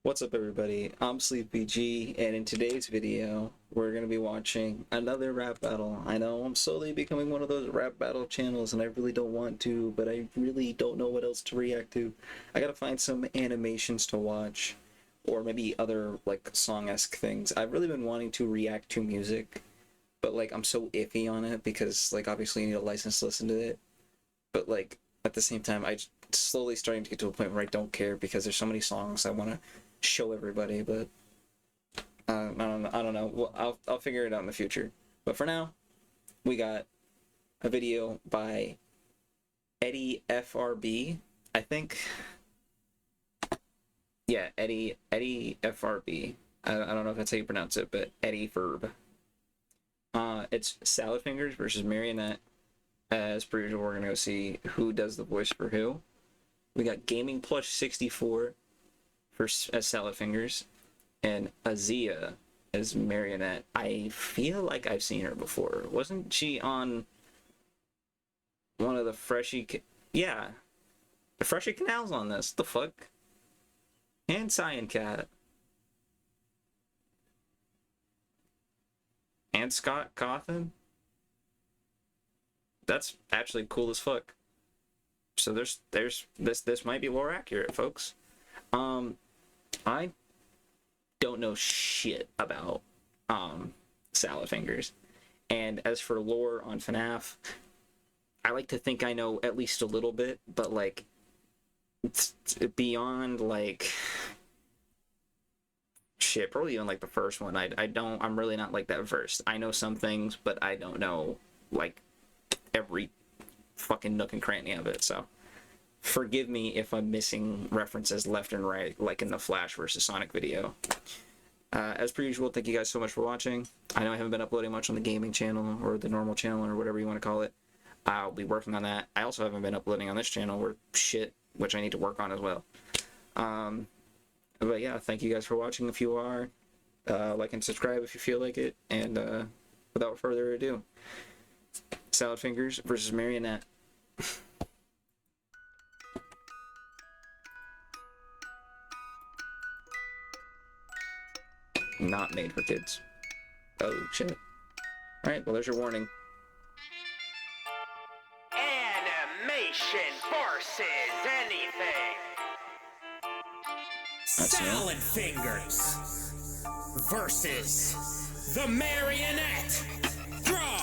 What's up, everybody? I'm SleepyG, and in today's video, we're going to be watching another rap battle. I know I'm slowly becoming one of those rap battle channels, and I really don't want to, but I really don't know what else to react to. I gotta find some animations to watch, or maybe other, like, song-esque things. I've really been wanting to react to music, but, like, I'm so iffy on it, because, like, obviously you need a license to listen to it. But, like, at the same time, I'm slowly starting to get to a point where I don't care, because there's so many songs I want to show everybody, but I don't know. Well, I'll figure it out in the future. But for now, we got a video by Eddie FRB, I think. Yeah, Eddie FRB. I don't know if that's how you pronounce it, but Eddie Ferb. It's Salad Fingers versus Marionette. As per usual, we're gonna go see who does the voice for who. We got Gaming Plush 64 as Salad Fingers, and Azia as Marionette. I feel like I've seen her before. Wasn't she on one of the yeah, the Freshie Canals on this? The fuck? And Cyan Cat. And Scott Cawthon. That's actually cool as fuck. So there's this might be lore accurate, folks. I don't know shit about Salad Fingers. And as for lore on FNAF, I like to think I know at least a little bit, but like it's beyond like shit, probably even like the first one. I'm really not like that versed. I know some things, but I don't know like every fucking nook and cranny of it, so forgive me if I'm missing references left and right, like in the Flash versus Sonic video. As per usual, thank you guys so much for watching. I know I haven't been uploading much on the gaming channel, or the normal channel, or whatever you want to call it. I'll be working on that. I also haven't been uploading on this channel, or shit, which I need to work on as well. But yeah, thank you guys for watching if you are. Like and subscribe if you feel like it, and without further ado, Salad Fingers versus Marionette. Not made for kids. Oh shit. Alright, well there's your warning. Animation versus anything. Salad Fingers versus the Marionette.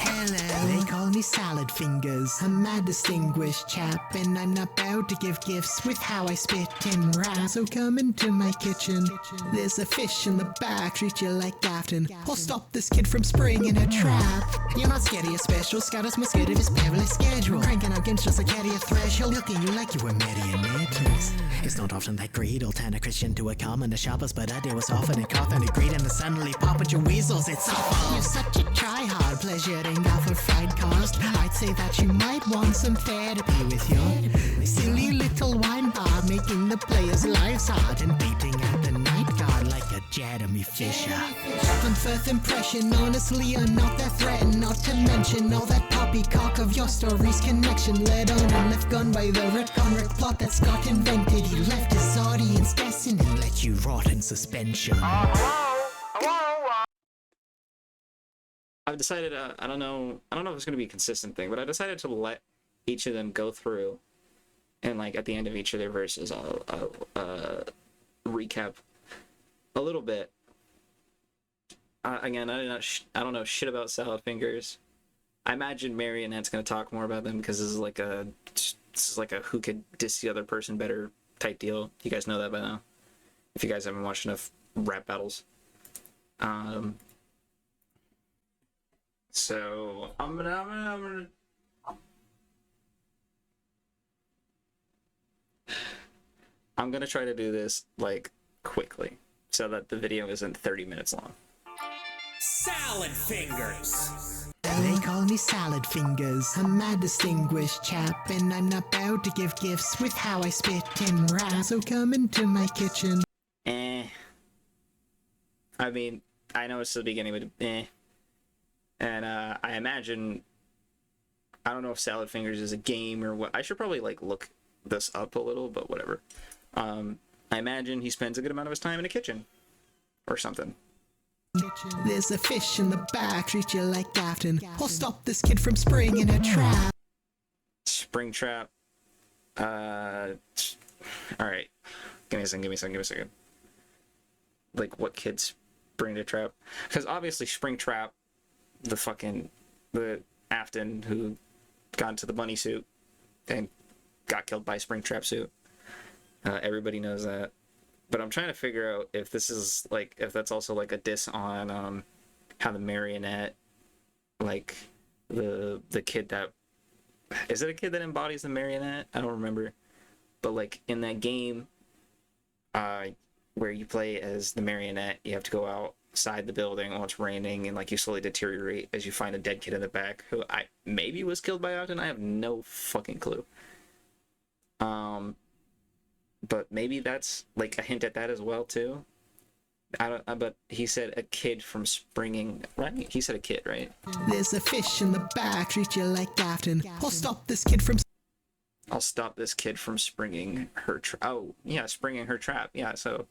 Hello, they call me Salad Fingers. I'm a distinguished chap, and I'm not bound to give gifts with how I spit and rap. So come into my kitchen. There's a fish in the back, treat you like Captain. I'll stop this kid from springing a trap. You're not scared of your special, Scott is more scared of his perilous schedule. Cranking out against just like at your threshold, looking you like you were marionettes. It's not often that greed will turn a Christian to a common to shoppers, but I do was often a cough and a greed and the suddenly pop at your weasels. It's awful. You're such a try-hard, pleasuring off a fried cost. I'd say that you might want some therapy with your silly little wine bar, making the players' lives hard and beating out the night guard like a Jeremy Fisher. On first impression, honestly, you're not that threatened, not to mention all that poppycock of your story's connection. Led on and left gone by the retcon plot that Scott invented. He left his audience guessing and let you rot in suspension. I've decided, I don't know if it's going to be a consistent thing, but I decided to let each of them go through, and like at the end of each of their verses, I'll recap a little bit. Again, I don't know shit about Salad Fingers. I imagine Marionette's going to talk more about them, because this is like a who could diss the other person better type deal. You guys know that by now, if you guys haven't watched enough rap battles. So I'm gonna try to do this like quickly so that the video isn't 30 minutes long. Salad Fingers. They call me Salad Fingers. I'm a distinguished chap, and I'm not bound to give gifts with how I spit and rap. So come into my kitchen. I mean, I know it's the beginning, but and I imagine, I don't know if Salad Fingers is a game or what. I should probably like look this up a little, but whatever. I I imagine he spends a good amount of his time in a kitchen or something. There's a fish in the back, treat you like Captain. I'll stop this kid from springing a trap. Spring trap. All right. Give me a second. Like, what kids bring to trap? Because obviously Spring Trap, the Afton who got into the bunny suit and got killed by Spring Trap suit. Everybody knows that. But I'm trying to figure out if this is, like, if that's also, like, a diss on, how the Marionette, like, the kid that... Is it a kid that embodies the Marionette? I don't remember. But, like, in that game, where you play as the Marionette, you have to go outside the building while it's raining, and, like, you slowly deteriorate as you find a dead kid in the back, who maybe was killed by Ogden. I have no fucking clue. But maybe that's like a hint at that as well too. But he said a kid from springing, right? He said a kid, right? There's a fish in the back, treat you like Captain. I'll stop this kid from springing her springing her trap. Yeah, so.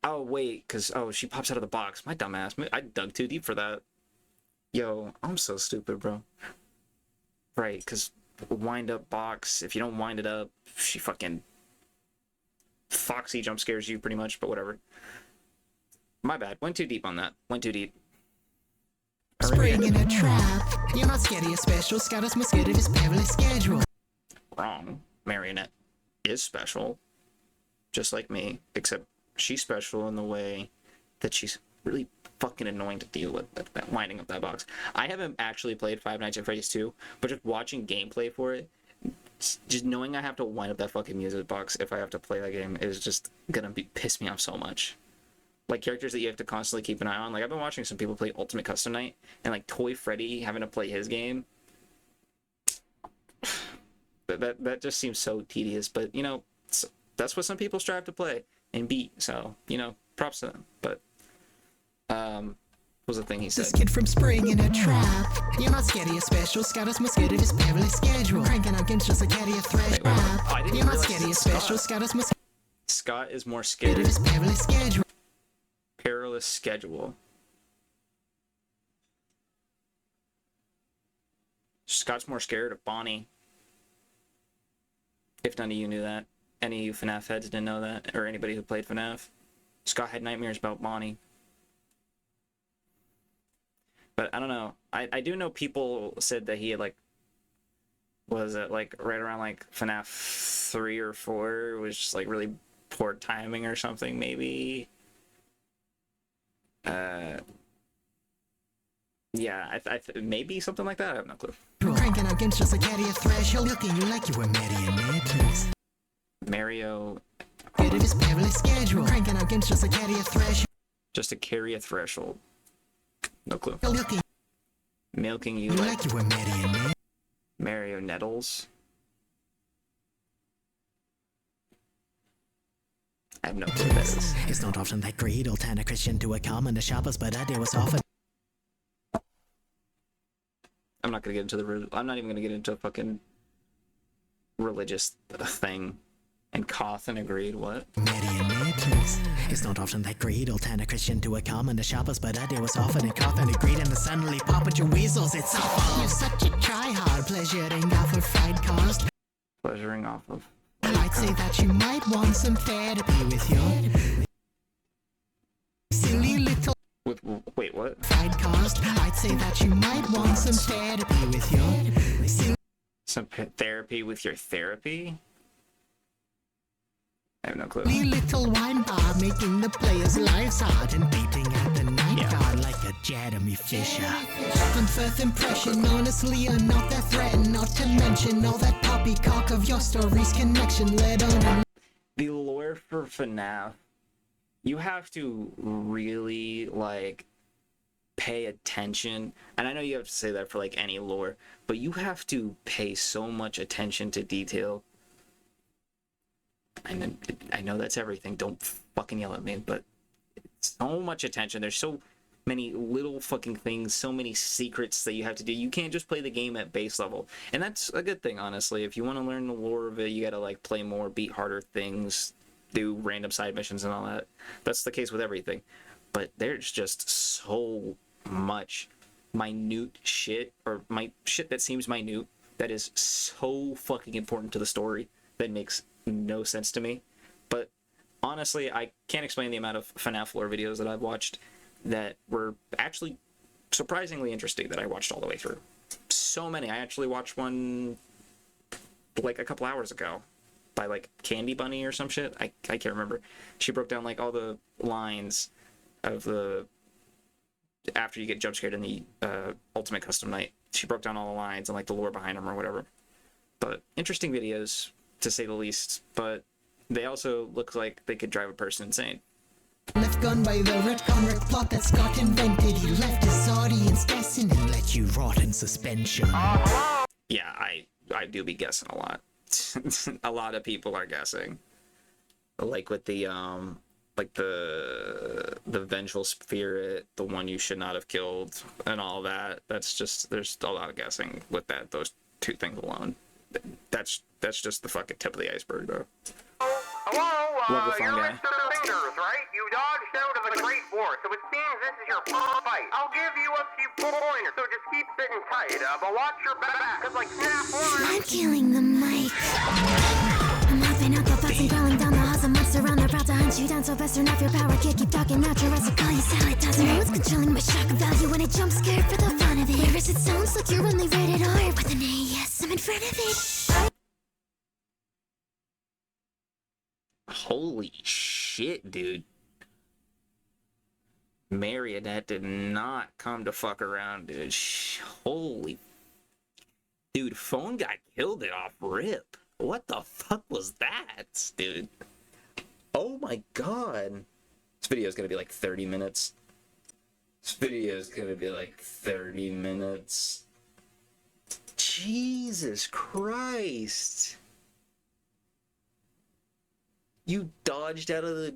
Oh wait, because she pops out of the box. My dumbass, I dug too deep for that. Yo, I'm so stupid, bro. Right, because wind up box. If you don't wind it up, she fucking Foxy jump scares you pretty much, but whatever. My bad. Went too deep on that. Went too deep. spring in a trap. You're not scared of your special, Scott is more scared of his perilous schedule. Wrong. Marionette is special, just like me, except she's special in the way that she's really fucking annoying to deal with, that winding up that box. I haven't actually played Five Nights at Freddy's 2, but just watching gameplay for it, just knowing I have to wind up that fucking music box if I have to play that game is just gonna piss me off so much. Like, characters that you have to constantly keep an eye on. Like, I've been watching some people play Ultimate Custom Night, and like Toy Freddy having to play his game. That just seems so tedious, but you know, that's what some people strive to play and beat, so you know, props to them. But what was the thing he said? This kid from spring in a trap. You're not scared of your special, Scott is more scared of his perilous schedule. Cranking out games just like Caddy a thresh rap. Oh, You're not scared of your special, Scott is more Scott is more scared scared of his perilous schedule. Perilous schedule. Scott's more scared of Bonnie. If none of you knew that. Any of you FNAF heads didn't know that, or anybody who played FNAF. Scott had nightmares about Bonnie. But I don't know. I do know people said that he had, like, was it like right around like FNAF 3 or 4 was just like really poor timing or something, maybe. Yeah, maybe something like that. I have no clue. Cranking out games just like Caddy a thresh, looking you like you were Marionette. Mario. Scared of his perilous schedule. Cranking out games just like Caddy a thresh. Just to carry a threshold. No clue. Looking Milking you like you were Marionette. Mario Nettles. I have no clue what that is. It's not often that greed will turn a Christian to a common shoppers, but I do was often. I'm not gonna get into I'm not even gonna get into a fucking religious thing. And Cawthon agreed. What? Marionettes. It's not often that greed will turn a Christian to a common shoppers, but I do was often and Cawthon agreed, and the suddenly pop at your weasels. It's awful. You're such a tryhard, pleasuring off of fried cost. Pleasuring off of. I'd say that you might want some therapy with your silly little. Wait, what? Fried cost. I'd say that you might want some therapy with your silly. Some therapy with your therapy? I have no clue. Little wine bar making the players' lives hard and beating at the night guard like a Jeremy Fisher. On first impression, honestly, you're not that threat, not to mention all that poppycock of your story's connection led on. The lore for FNAF, you have to really, like, pay attention. And I know you have to say that for, like, any lore, but you have to pay so much attention to detail. I know that's everything. Don't fucking yell at me, but so much attention. There's so many little fucking things, so many secrets that you have to do. You can't just play the game at base level, and that's a good thing, honestly. If you want to learn the lore of it, you gotta like play more, beat harder things, do random side missions and all that. That's the case with everything, but there's just so much minute shit, or my shit that seems minute, that is so fucking important to the story that makes no sense to me. But honestly, I can't explain the amount of FNAF lore videos that I've watched that were actually surprisingly interesting that I watched all the way through. So many. I actually watched one like a couple hours ago by like Candy Bunny or some shit. I can't remember. She broke down like all the lines of the after you get jump scared in the Ultimate Custom Night. She broke down all the lines and like the lore behind them or whatever. But interesting videos to say the least. But they also look like they could drive a person insane. Left gun by the retcon wreck plot that Scott invented. He left his audience guessing and let you rot in suspension. Yeah, I do be guessing a lot. A lot of people are guessing. Like with the the vengeful spirit, the one you should not have killed, and all that. That's just, there's a lot of guessing with that. Those two things alone. That's just the fucking tip of the iceberg, though. Hello, you're Mr. Fingers, right? You dodged out of the Great War, so it seems this is your first fight. I'll give you a few pointers, so just keep sitting tight, but watch your back, cause like snap one. I'm killing the mic. I'm hopping out the box and crawling down the halls. A monster around, they're about to hunt you down, so best turn off your power kick. Keep talking out your ass, I'll call you salad. Doesn't know what's controlling my shock value when I jump scared for the fun of it. Whereas it sounds like you're only rated R with an A, yes, I'm in front of it. Holy shit, dude. Marionette did not come to fuck around, dude. Holy... Dude, phone guy killed it off rip. What the fuck was that, dude? Oh my god. This video is gonna be like 30 minutes. This video is gonna be like 30 minutes. Jesus Christ. You dodged out of the...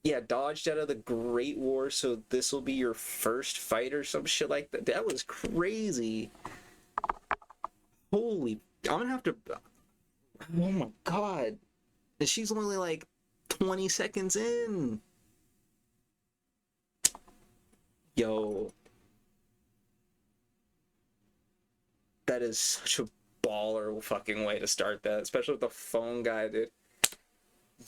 Yeah, dodged out of the Great War, so this will be your first fight or some shit like that. That was crazy. Holy... I'm gonna have to... Oh my god. She's only like 20 seconds in. Yo. That is such a baller fucking way to start that, especially with the phone guy, dude.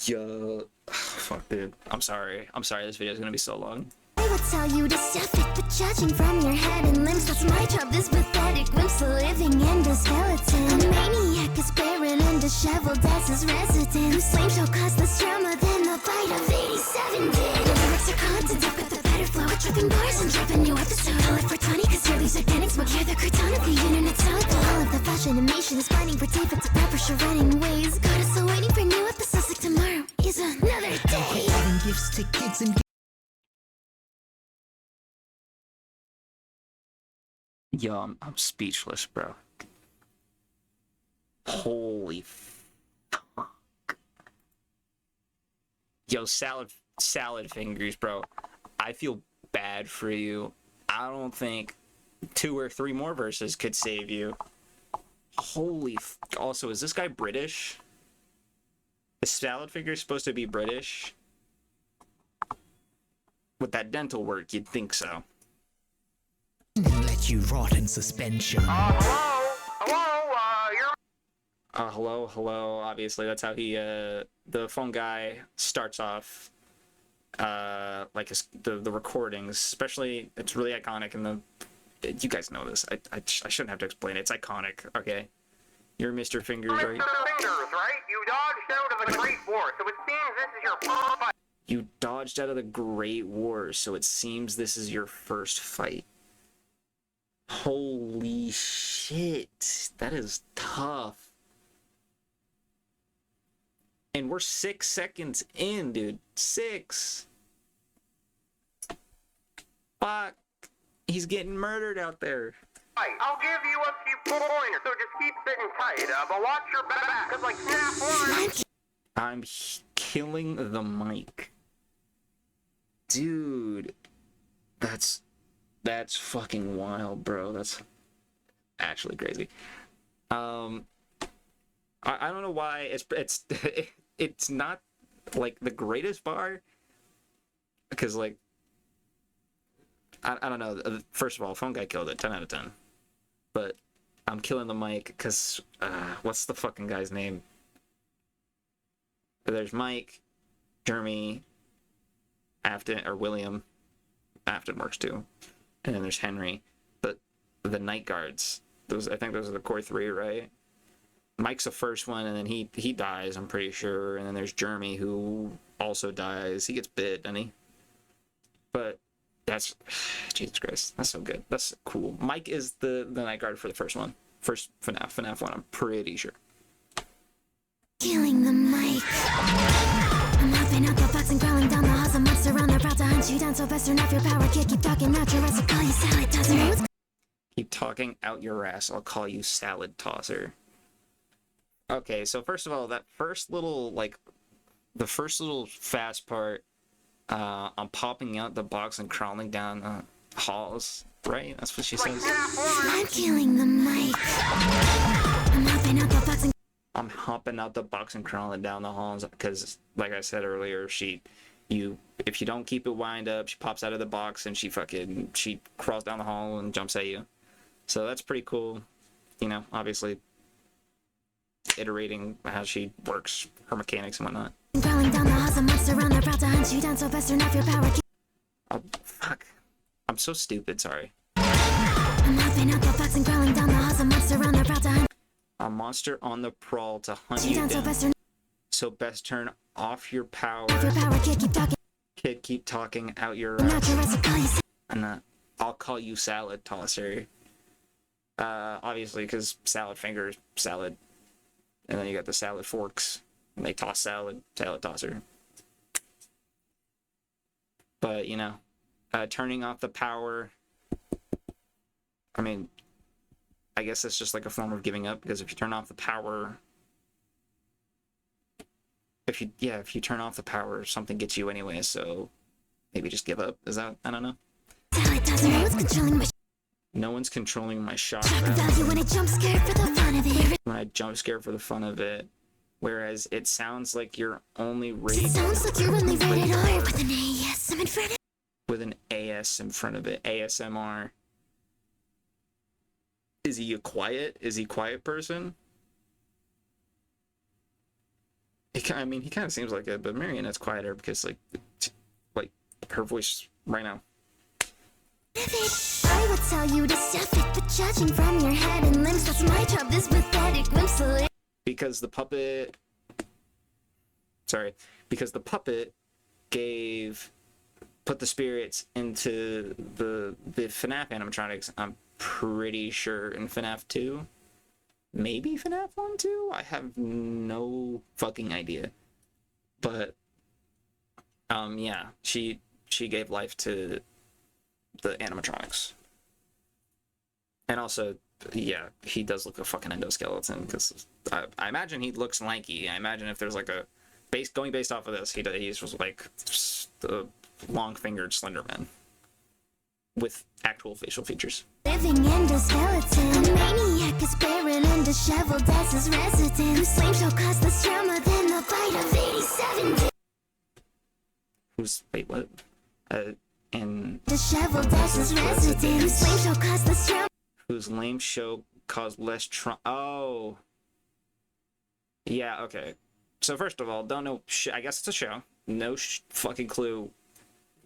Yo, fuck, dude. I'm sorry. This video is gonna be so long. I would tell you to stop it, but judging from your head and limbs, that's my job. This pathetic glimpse of living in a skeleton. A maniac is barren and disheveled as his resident. Whose flame shall cause less drama than the fight of 87 did. The lyrics are content, I've got the better flow. We're tripping bars and drop a new episode. Call it 420, cause you're these organic smoke. You're the crouton of the internet solid. All of the fashion animation is blinding for defects of pressure running ways. Got us all waiting for new episodes like tomorrow is another day. Giving gifts to kids and Yo, I'm speechless, bro. Holy fuck. Yo, salad fingers, bro. I feel bad for you. I don't think 2 or 3 more verses could save you. Holy also, is this guy British? The salad finger is supposed to be British? With that dental work, you'd think so. and let you rot in suspension. Hello. Obviously, that's how he, the phone guy starts off, like the recordings. Especially, it's really iconic in the. You guys know this. I shouldn't have to explain it. It's iconic. Okay, you're Mr. Fingers, right? Mr. Fingers, right? You dodged out of the Great War, so it seems this is your first fight. You dodged out of the Great War, so it seems this is your first fight. Holy shit, that is tough. And we're 6 seconds in, dude. 6. Fuck. He's getting murdered out there. I'll give you a few pointers, so just keep sitting tight, but watch your back, cause like snap one. I'm killing the mic. Dude, that's fucking wild, bro. That's actually crazy. I don't know why it's it's not like the greatest bar, because like I don't know. First of all, phone guy killed it, 10 out of 10. But I'm killing the mic because what's the fucking guy's name? There's Mike, Jeremy, Afton, or William. Afton works too, and then there's Henry. But the night guards, I think those are the core three, right? Mike's the first one, and then he dies, I'm pretty sure. And then there's Jeremy, who also dies. He gets bit, doesn't he? But that's Jesus Christ, that's so good. That's cool. Mike is the night guard for the first one, first FNAF one. I'm pretty sure. Killing the mic. I'm hopping out the box and crawling down the halls. A monster on the route to hunt you down. So best turn off your power kid. Keep talking out your ass. I'll call you salad tosser. Keep talking out your ass. I'll call you salad tosser. Okay, so first of all, that first little the first little fast part, I'm popping out the box and crawling down the halls. Right? That's what she says. I'm killing the mic. I'm hopping out the box and I'm hopping out the box and crawling down the halls because, like I said earlier, if you don't keep it wind up, she pops out of the box and she crawls down the hall and jumps at you. So that's pretty cool. You know, obviously iterating how she works, her mechanics and whatnot. crawling down the halls. A monster on the route to hunt you down. So best turn off your power kid. Oh, fuck. I'm so stupid, sorry. I'm hopping out the box and crawling down the halls. A monster on the route to hunt. A monster on the prowl to hunt you down. So best turn off your power. Kid, keep talking out your ass. And I'll call you salad tosser. Obviously, because salad fingers, salad. And then you got the salad forks. And they toss salad tosser. But, you know, turning off the power. I mean, I guess that's just like a form of giving up, because if you turn off the power, if you turn off the power, something gets you anyway, so maybe just give up. Is that, I don't know. No one's controlling my shot. When I jump scared for the fun of it. When I jump scared for the fun of it. Whereas it sounds like you're only rated. It sounds like you're only rated R with an AS in front of it. With an AS in front of it. ASMR. Is he quiet person? He kind of seems like it, but Marionette's quieter because, like her voice right now. I would tell you to stuff it, but judging from your head and limbs, that's my job. This pathetic glimpse. Because the puppet put the spirits into the FNAF animatronics. I'm pretty sure in FNAF 2, maybe FNAF 1 too. I have no fucking idea. But yeah, she gave life to the animatronics. And also, yeah, he does look a fucking endoskeleton, because I imagine he looks lanky. I imagine if there's like a based off of this, he's just like the long-fingered Slenderman with actual facial features. Living in a skeleton, a maniac is barren and disheveled as his resident. Whose flame shall cause less drama than the bite of 87. Wait, what? And disheveled as his resident. Whose flame shall cause less drama. Whose lame show caused less trauma. Oh. Yeah, okay. So first of all, don't know. I guess it's a show. No fucking clue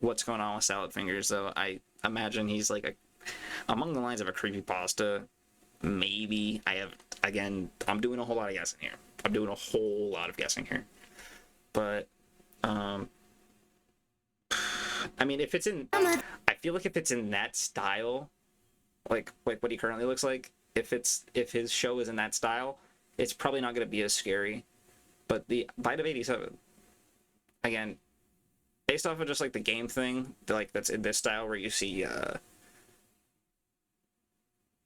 what's going on with Salad Fingers, though. I imagine he's like among the lines of a creepypasta. Maybe. I'm doing a whole lot of guessing here. But, I mean, if it's in, I feel like if it's in that style, like what he currently looks like, if his show is in that style, it's probably not going to be as scary. But the Bite of 87, again, based off of just like the game thing, like that's in this style where you see, I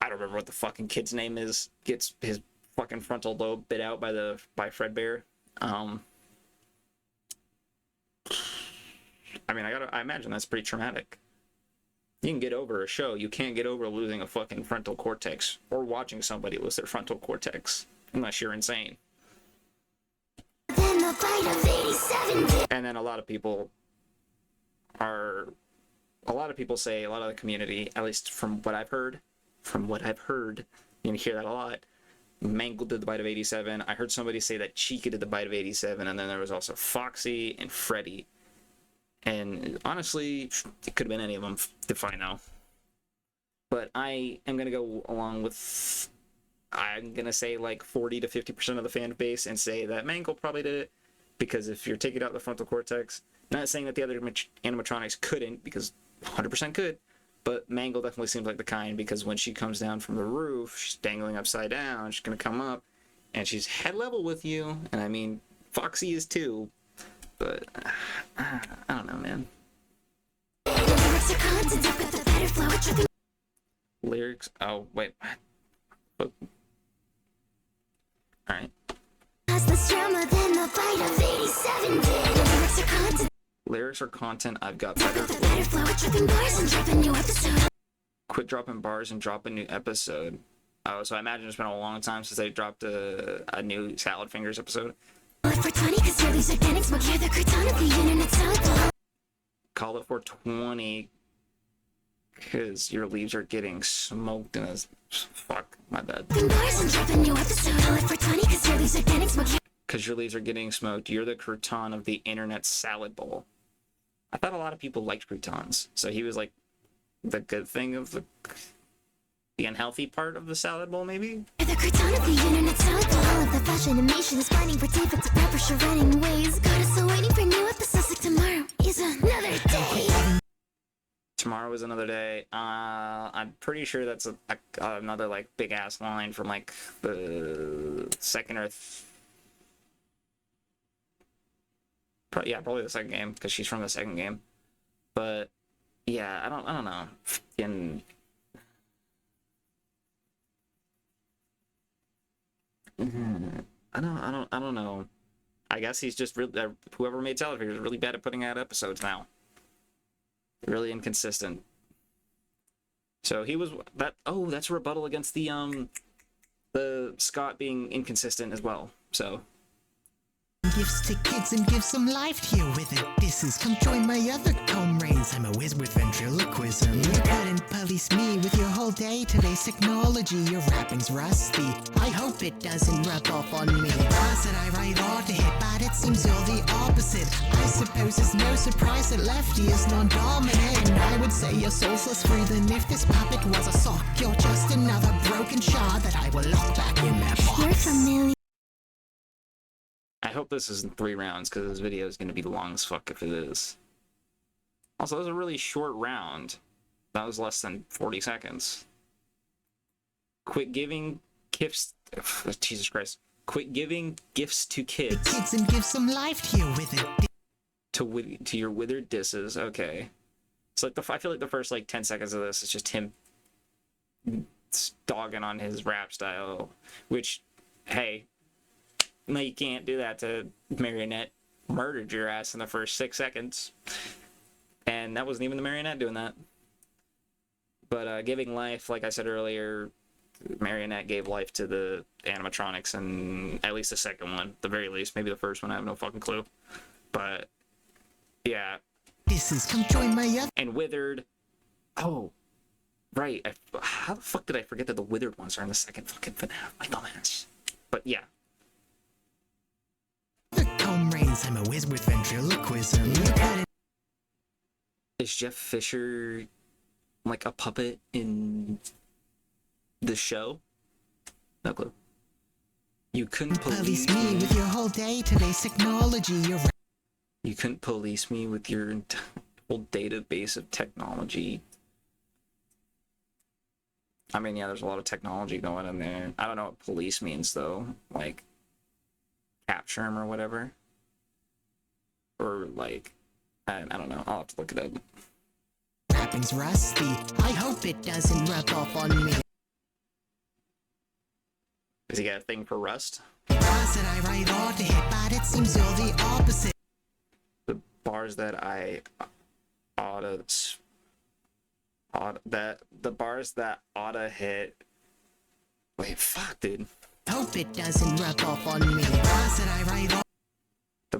don't remember what the fucking kid's name is, gets his fucking frontal lobe bit out by Fredbear. I mean, I imagine that's pretty traumatic. You can get over a show. You can't get over losing a fucking frontal cortex or watching somebody lose their frontal cortex, unless you're insane. Then the fight of 87. And then a lot of people say, a lot of the community, at least from what I've heard, you can hear that a lot. Mangle did the bite of 87. I heard somebody say that Chica did the bite of 87, and then there was also Foxy and Freddy. And honestly, it could have been any of them, if I know. But I am going to go along with, I'm going to say like 40 to 50% of the fan base and say that Mangle probably did it. Because if you're taking out the frontal cortex, not saying that the other animatronics couldn't, because 100% could, but Mangle definitely seems like the kind, because when she comes down from the roof, she's dangling upside down, she's going to come up, and she's head level with you, and I mean, Foxy is too, but I don't know, man. Lyrics, oh, wait, what? Alright. Lyrics or content, I've got better flow. Quit dropping bars and drop a new episode. Oh, so I imagine it's been a long time since they dropped a new Salad Fingers episode. Call it 420 because your leaves are getting smoked in a... Fuck, my bad. Because your leaves are getting smoked. You're the crouton of the internet salad bowl. I thought a lot of people liked croutons, so he was like the good thing of the unhealthy part of the salad bowl, maybe? The crouton of the internet salad bowl. All of the fashion animation is finding for David to pepper shredding ways. Got us all waiting for new episodes like tomorrow is another day. Tomorrow is another day. I'm pretty sure that's another like big ass line from like the second or probably the second game, because she's from the second game. But yeah, I don't know. I don't know. I guess he's just really, whoever made Salad Fingers is really bad at putting out episodes now. Really inconsistent. So he was that. Oh, that's a rebuttal against the Scott being inconsistent as well. So. Gifts to kids and give some life here with it. Come join my other comrades. I'm a whiz with ventriloquism. You couldn't police me with your whole day. Today's technology, your rapping's rusty. I hope it doesn't rub off on me. Bars that I write ought to hit, but it seems you're the opposite. I suppose it's no surprise that Lefty is non-dominant. And I would say you're sourceless free than if this puppet was a sock. You're just another broken shard that I will lock back in that box. You're familiar. I hope this isn't 3 rounds, because this video is going to be long as fuck if it is. Also, that was a really short round. That was less than 40 seconds. Quit giving gifts... Jesus Christ. Quit giving gifts to kids. Kids and give some life here with it. To your withered disses. Okay. It's like I feel like the first like 10 seconds of this is just him dogging on his rap style, which, hey... No, you can't do that to Marionette. Murdered your ass in the first 6 seconds. And that wasn't even the Marionette doing that. But giving life, like I said earlier, Marionette gave life to the animatronics, and at least the second one, at the very least. Maybe the first one, I have no fucking clue. But, yeah. Come join my other... And Withered. Oh, right. How the fuck did I forget that the Withered ones are in the second fucking finale? My dumbass. But, yeah. Comrades, I'm a whiz with ventriloquism. Is Jeff Fisher like a puppet in the show? No clue. You couldn't police me with your whole day. Today's technology. You couldn't police me with your whole database of technology. I mean, yeah, there's a lot of technology going in there. I don't know what police means though. Like capture him or whatever. Or like, I don't know. I'll have to look it up. Rapping's rusty. I hope it doesn't rub off on me. Does he got a thing for rust? Bars that I write ought to hit, but it seems you're the opposite. The bars that I oughta, that the bars that oughta hit. Wait, fuck, dude. Hope it doesn't rub off on me. Bars that I write The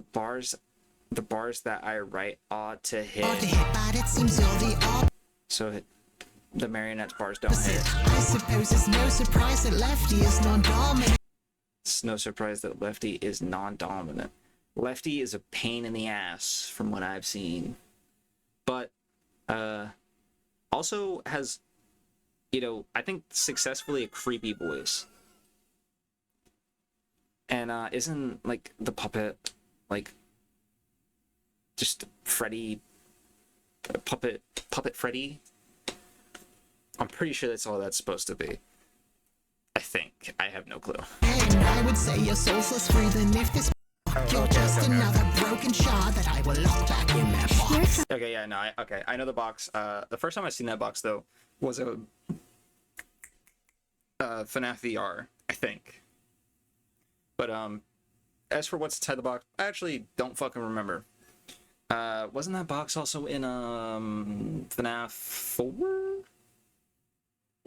bars that I write ought to hit. ought to hit, but it seems you're the So the Marionette's bars don't hit. opposite. I suppose it's no surprise that Lefty is non-dominant. It's no surprise that Lefty is non-dominant. Lefty is a pain in the ass from what I've seen, but also has, you know, I think successfully a creepy voice. And isn't like the puppet like just Freddy, puppet Freddy? I'm pretty sure that's all that's supposed to be. I think. I have no clue. And I would say you're soulless breathing if this you're just another broken shard that I will lock back in that box. Okay, yeah, no, I know the box. The first time I seen that box though was a FNAF VR, I think. But as for what's inside the box, I actually don't fucking remember. Wasn't that box also in FNAF 4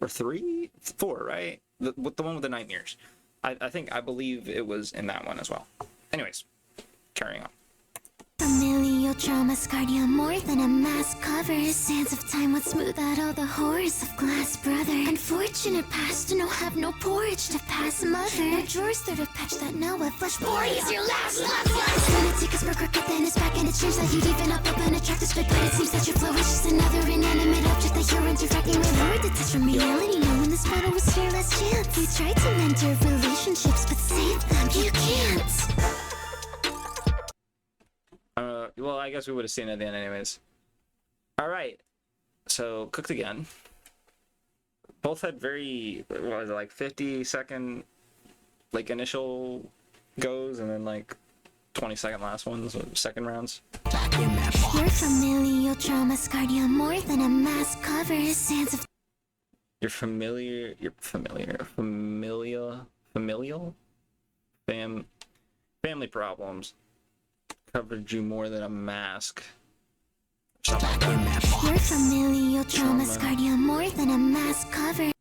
or 3? 4, right? The one with the nightmares. I believe it was in that one as well. Anyways, carrying on. Familial trauma scarred you more than a mask covers. Sands of time would smooth out all the horrors of glass brother. Unfortunate past, no have no porridge to pass mother. No drawers there to patch that now a flesh boy is your last love. Lunatic is more crooked than his back, and it seems like you'd even up and attract this, but it seems that your flow is just another inanimate object that you're interacting with. Hard to touch from reality, knowing this battle was your last chance. You tried to mend your relationships, but save them, you can't. Well, I guess we would have seen it then anyways. Alright. So, cooked again. Both had very, what was it, like 50-second, like, initial goes, and then, like, 20-second last ones, or second rounds. Your familial trauma scarred you more than a mask covers. Sands of Familial? Family problems covered you more than a mask. Something like that. your familial trauma scarred you more than a mask covers.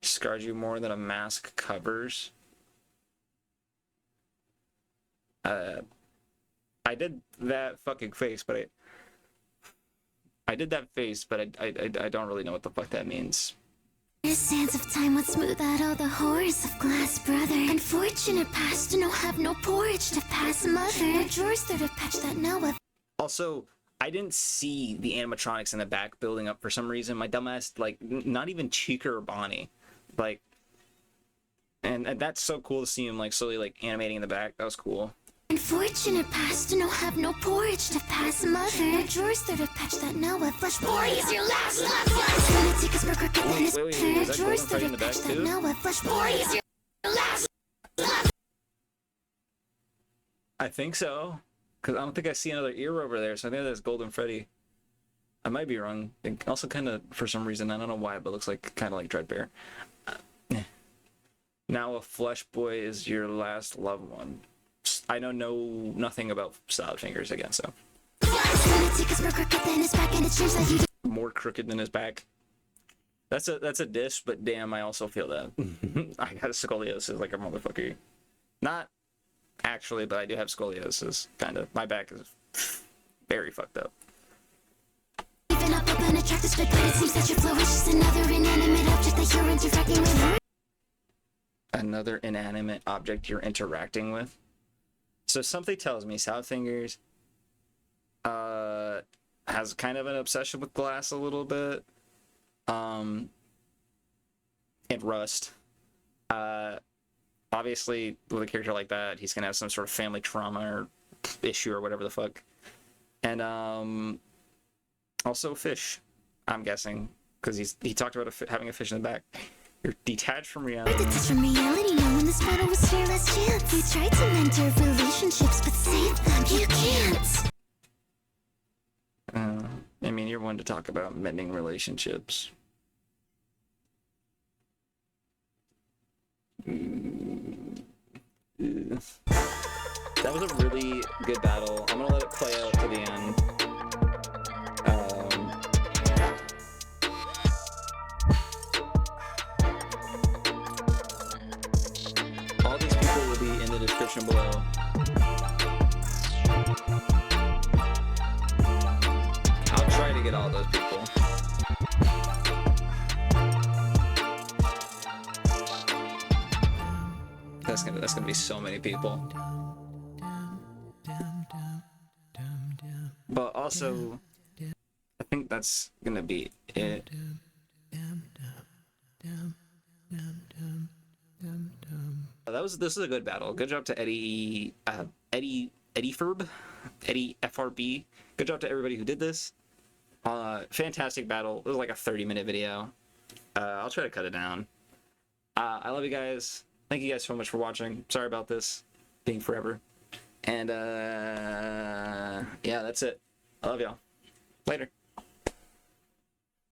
Scarred you more than a mask covers. I did that fucking face, but I did that face, but I don't really know what the fuck that means. Sands of time would smooth out all the horrors of glass brother. Unfortunate past, no have no porridge to pass mother. No drawers there to patch that now a Also, I didn't see the animatronics in the back building up for some reason. My dumbass, like, not even Chica or Bonnie. Like, and that's so cool to see him, like, slowly, like, animating in the back. That was cool. Unfortunate past, no have no porridge to pass mother. No drawers there to patch that now a flesh boy is your last love. Lunatic is more crooked than his Wait, No is that drawers Golden there Freddy in to the back patch that too? now a flesh boy is your last love. I think so. Because I don't think I see another ear over there, so I think that's Golden Freddy. I might be wrong. It also kind of, for some reason, I don't know why, but it looks like kind of like Dreadbear. Now a flesh boy is your last loved one. I know nothing about Salad Fingers again, so. Lunatic is more crooked than his back, and it seems like you More crooked than his back. That's a dish, but damn, I also feel that. I got a scoliosis like a motherfucker. Not actually, but I do have scoliosis, kind of. My back is very fucked up. even up and attract this, but it seems that your flow is just another inanimate object that you're interacting with. Another inanimate object you're interacting with. So something tells me Salad Fingers has kind of an obsession with glass a little bit. And Rust. Obviously, with a character like that, he's gonna have some sort of family trauma or issue or whatever the fuck. And also fish, I'm guessing, because he talked about having a fish in the back. You're detached from reality. Detached from reality, knowing this battle was your last chance. You tried to mend your relationships, but save them, you can't. I mean, you're one to talk about mending relationships. That was a really good battle. I'm gonna let it play out to the end. get all those people. That's gonna be so many people. But also, I think that's gonna be it. This is a good battle. Good job to Eddie Ferb, Eddie FRB. Good job to everybody who did this. Fantastic battle. It was like a 30-minute video. I'll try to cut it down. I love you guys. Thank you guys so much for watching. Sorry about this being forever. And yeah, that's it. I love y'all. Later.